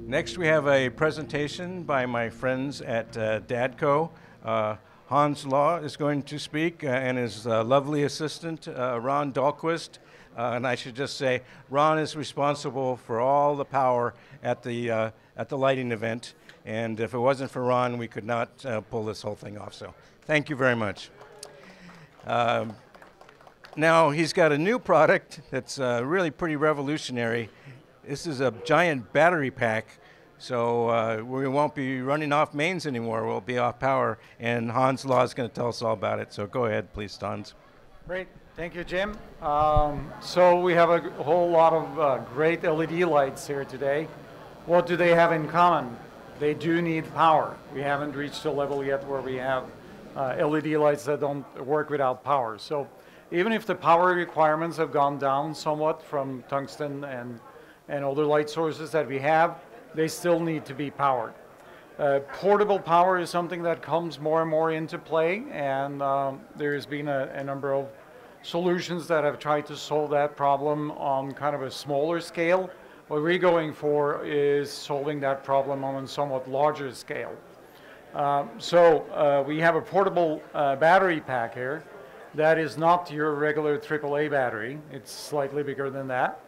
Next, we have a presentation by my friends at DADCO. Hans Law is going to speak, and his lovely assistant, Ron Dahlquist. And I should just say, Ron is responsible for all the power at the lighting event. And if it wasn't for Ron, we could not pull this whole thing off. So thank you very much. Now, he's got a new product that's really pretty revolutionary. This is a giant battery pack, so we won't be running off mains anymore. We'll be off power, and Hans Law is going to tell us all about it. So go ahead, please, Hans. Great. Thank you, Jim. So we have a whole lot of great LED lights here today. What do they have in common? They do need power. We haven't reached a level yet where we have LED lights that don't work without power. So even if the power requirements have gone down somewhat from tungsten and other light sources that we have, they still need to be powered. Portable power is something that comes more and more into play, and there's been a number of solutions that have tried to solve that problem on kind of a smaller scale. What we're going for is solving that problem on a somewhat larger scale. So we have a portable battery pack here that is not your regular AAA battery. It's slightly bigger than that.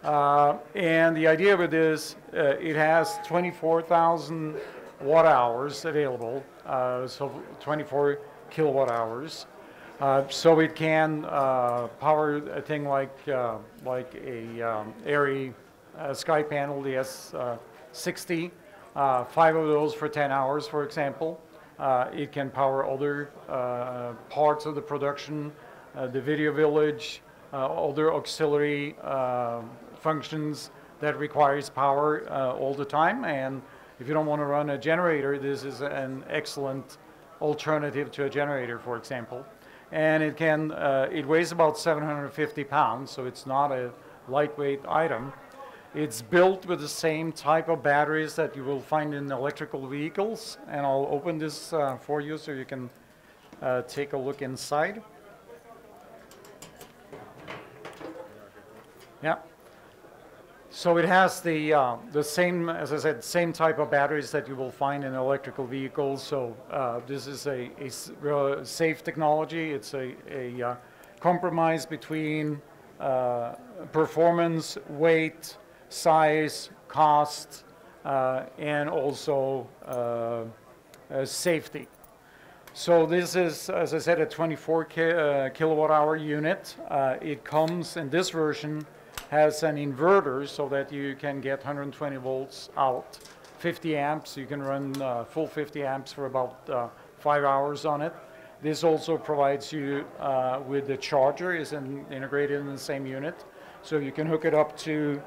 And the idea of it is it has 24,000 watt hours available, so 24 kilowatt hours. So it can power a thing like a Airy sky panel, the S60, 5 of those for 10 hours, for example. It can power other parts of the production, the video village, other auxiliary functions that requires power all the time. And if you don't want to run a generator, this is an excellent alternative to a generator, for example. And it weighs about 750 pounds, so it's not a lightweight item. It's built with the same type of batteries that you will find in electrical vehicles. And I'll open this for you so you can take a look inside. Yeah. So it has the same, as I said, same type of batteries that you will find in electrical vehicles. So this is a safe technology. It's a compromise between performance, weight, size, cost, and also safety. So this is, as I said, a 24 kilowatt hour unit. It comes in this version, has an inverter so that you can get 120 volts out, 50 amps. You can run full 50 amps for about 5 hours on it. This also provides you with the charger, is integrated in the same unit. So you can hook it up to,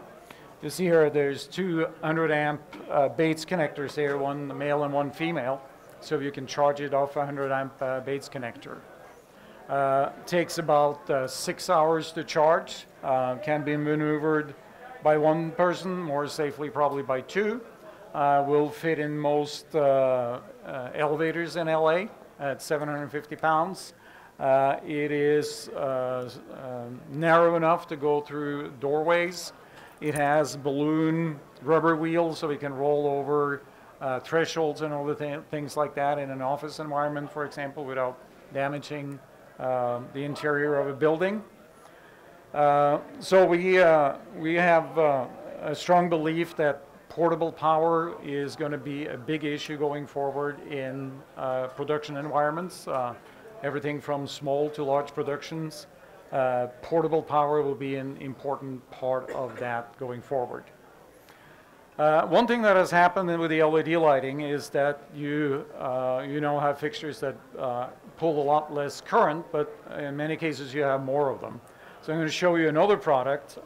you see here, there's 200 amp Bates connectors here, one male and one female. So you can charge it off a 100 amp Bates connector. Takes about 6 hours to charge, can be maneuvered by one person, more safely probably by two. Will fit in most elevators in LA at 750 pounds. It is narrow enough to go through doorways. It has balloon rubber wheels so it can roll over thresholds and other things like that in an office environment, for example, without damaging the interior of a building. So we have a strong belief that portable power is going to be a big issue going forward in production environments, everything from small to large productions. Portable power will be an important part of that going forward. One thing that has happened with the LED lighting is that you now have fixtures that pull a lot less current, but in many cases you have more of them. So I'm going to show you another product.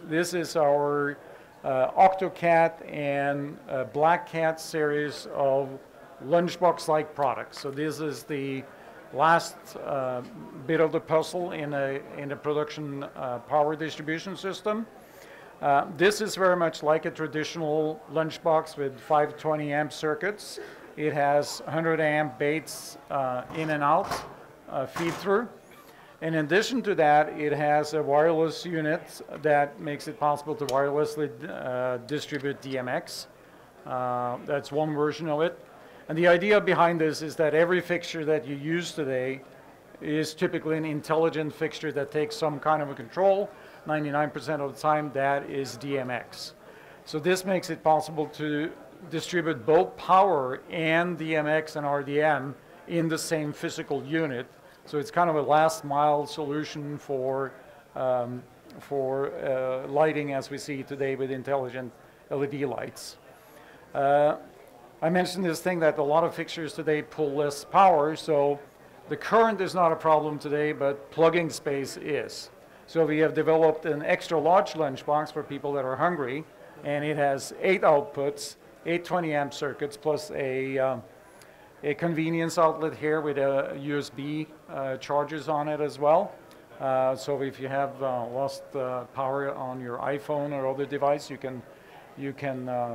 This is our Octocat and Black Cat series of lunchbox-like products. So this is the last bit of the puzzle in a production power distribution system. This is very much like a traditional lunchbox with 520 amp circuits. It has 100 amp Bates in and out feed through. In addition to that, it has a wireless unit that makes it possible to wirelessly distribute DMX. That's one version of it. And the idea behind this is that every fixture that you use today is typically an intelligent fixture that takes some kind of a control. 99% of the time, that is DMX. So this makes it possible to distribute both power and DMX and RDM in the same physical unit. So it's kind of a last mile solution for lighting as we see today with intelligent LED lights. I mentioned this thing that a lot of fixtures today pull less power, so the current is not a problem today, but plugging space is. So we have developed an extra large lunchbox for people that are hungry, and it has 8 outputs, 8 20 amp circuits, plus a convenience outlet here with a USB chargers on it as well. So if you have lost power on your iPhone or other device, you can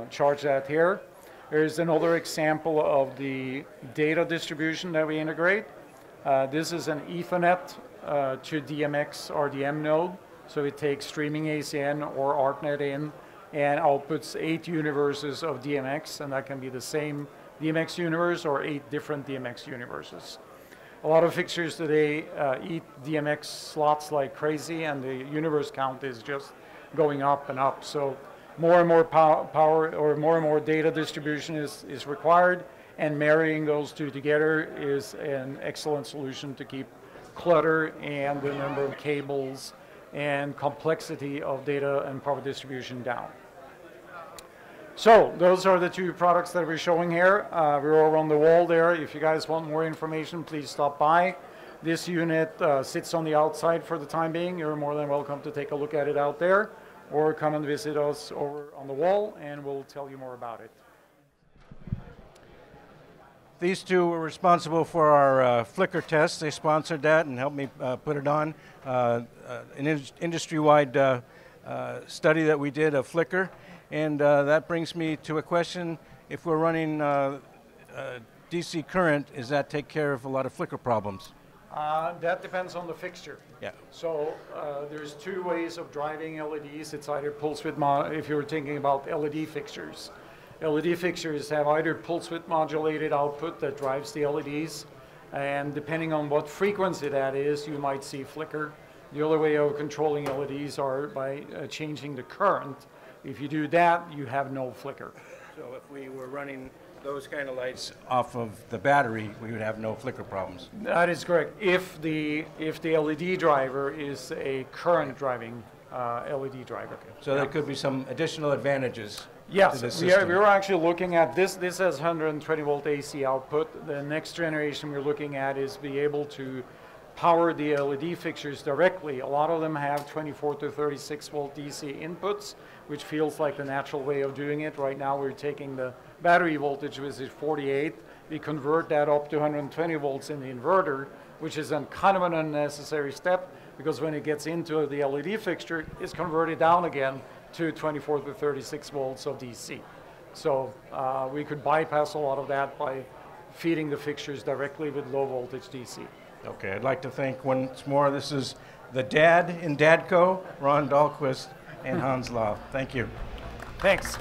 charge that here. Here's another example of the data distribution that we integrate. This is an Ethernet to DMX RDM node. So it takes streaming ACN or ARPANET in and outputs 8 universes of DMX, and that can be the same DMX universe or 8 different DMX universes. A lot of fixtures today eat DMX slots like crazy, and the universe count is just going up and up. So more and more power or more and more data distribution is required, and marrying those two together is an excellent solution to keep clutter and the number of cables and complexity of data and power distribution down. So those are the 2 products that we're showing here. We're all on the wall there. If you guys want more information, please stop by. This unit sits on the outside for the time being. You're more than welcome to take a look at it out there, or come and visit us over on the wall, and we'll tell you more about it. These 2 were responsible for our flicker test. They sponsored that and helped me put it on. An industry-wide study that we did of flicker. And that brings me to a question. If we're running DC current, does that take care of a lot of flicker problems? That depends on the fixture. Yeah. So there's 2 ways of driving LEDs. It's either pulse width, if you're thinking about LED fixtures. LED fixtures have either pulse width modulated output that drives the LEDs, and depending on what frequency that is, you might see flicker. The other way of controlling LEDs are by changing the current. If you do that, you have no flicker. So if we were running those kind of lights off of the battery, we would have no flicker problems. That is correct. If the LED driver is a current driving LED driver. Okay. So there could be some additional advantages. Yes, to the system. we're actually looking at this. This has 120 volt AC output. The next generation we're looking at is be able to power the LED fixtures directly. A lot of them have 24 to 36 volt DC inputs, which feels like the natural way of doing it. Right now we're taking the battery voltage, which is 48. We convert that up to 120 volts in the inverter, which is kind of an unnecessary step, because when it gets into the LED fixture, it's converted down again to 24 to 36 volts of DC. So we could bypass a lot of that by feeding the fixtures directly with low voltage DC. Okay, I'd like to thank once more, this is the dad in DADCO, Ron Dahlquist and Hans Law. Thank you. Thanks.